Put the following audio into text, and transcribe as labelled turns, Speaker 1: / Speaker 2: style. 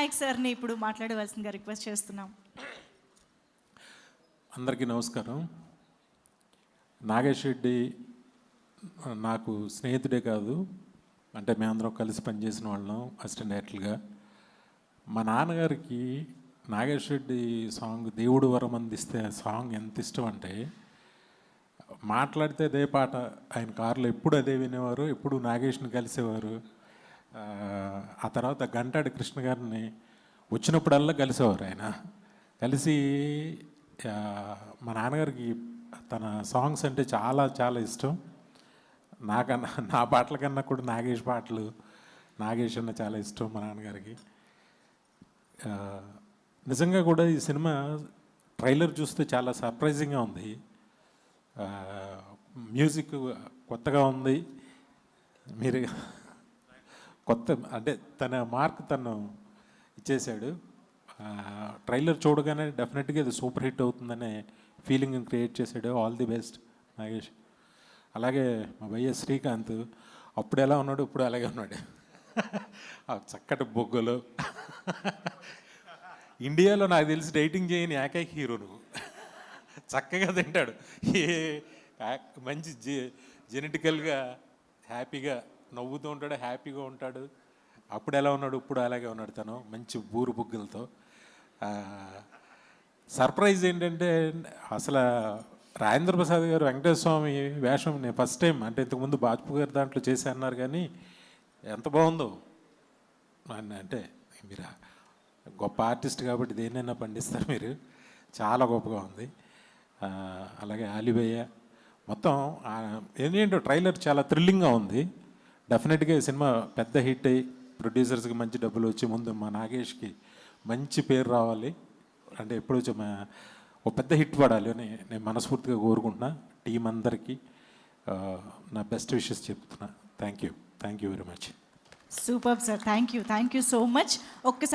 Speaker 1: వినాయక్ సార్ని ఇప్పుడు మాట్లాడవలసిందిగా రిక్వెస్ట్ చేస్తున్నాం.
Speaker 2: అందరికీ నమస్కారం. నాగేష్ రెడ్డి నాకు స్నేహితుడే కాదు, అంటే మేమందరం కలిసి పనిచేసిన వాళ్ళం అసిస్టెంట్ డైరెక్టర్గా. మా నాన్నగారికి నాగేష్ రెడ్డి సాంగ్ దేవుడు వరం అందిస్తే సాంగ్ ఎంత ఇష్టం అంటే, మాట్లాడితే అదే పాట, ఆయన కారులో ఎప్పుడు అదే వినేవారు, ఎప్పుడు నాగేష్ని కలిసేవారు. ఆ తర్వాత గంటాడి కృష్ణ గారిని వచ్చినప్పుడల్లా కలిసేవారు. ఆయన కలిసి మా నాన్నగారికి తన సాంగ్స్ అంటే చాలా చాలా ఇష్టం. నాకన్నా, నా పాటల కన్నా కూడా నాగేష్ పాటలు, నాగేష్ అన్న చాలా ఇష్టం మా నాన్నగారికి. నిజంగా కూడా ఈ సినిమా ట్రైలర్ చూస్తే చాలా సర్ప్రైజింగ్గా ఉంది. మ్యూజిక్ కొత్తగా ఉంది. మీరు కొత్త అంటే తన మార్క్ తను ఇచ్చేశాడు. ట్రైలర్ చూడగానే డెఫినెట్గా ఇది సూపర్ హిట్ అవుతుందనే ఫీలింగ్ క్రియేట్ చేశాడు. All the best Nagesh. అలాగే మా వైఎస్ శ్రీకాంత్ అప్పుడు ఎలా ఉన్నాడు, ఇప్పుడు అలాగే ఉన్నాడు. చక్కటి బొగ్గలు. ఇండియాలో నాకు తెలిసి డైటింగ్ చేయని ఏకైక హీరో నువ్వు. చక్కగా తింటాడు, మంచి జెనెటికల్గా హ్యాపీగా నవ్వుతూ ఉంటాడు, హ్యాపీగా ఉంటాడు. అప్పుడు ఎలా ఉన్నాడు, ఇప్పుడు అలాగే ఉన్నాడు. తను మంచి బూరు బుగ్గలతో. సర్ప్రైజ్ ఏంటంటే, అసలు రాజేంద్ర ప్రసాద్ గారు వెంకటేశ్వర స్వామి వేషం నేను ఫస్ట్ టైం, అంటే ఇంతకుముందు బాజ్పేయి గారు దాంట్లో చేసి అన్నారు, కానీ ఎంత బాగుందో. అంటే మీరు గొప్ప ఆర్టిస్ట్ కాబట్టి దేన్నైనా పండిస్తారు మీరు. చాలా గొప్పగా ఉంది. అలాగే ఆలిబయ్య మొత్తం ఏంటంటే ట్రైలర్ చాలా థ్రిల్లింగ్గా ఉంది. డెఫినెట్గా ఈ సినిమా పెద్ద హిట్ అయ్యి ప్రొడ్యూసర్స్కి మంచి డబ్బులు వచ్చి ముందు మా నాగేష్కి మంచి పేరు రావాలి, అంటే ఎప్పుడు వచ్చి ఒక పెద్ద హిట్ పడాలి అని నేను మనస్ఫూర్తిగా కోరుకుంటున్నా. టీం అందరికీ నా బెస్ట్ విషెస్ చెప్తున్నా. Thank you very much.
Speaker 1: Super sir, thank you so much. ఒక్కసారి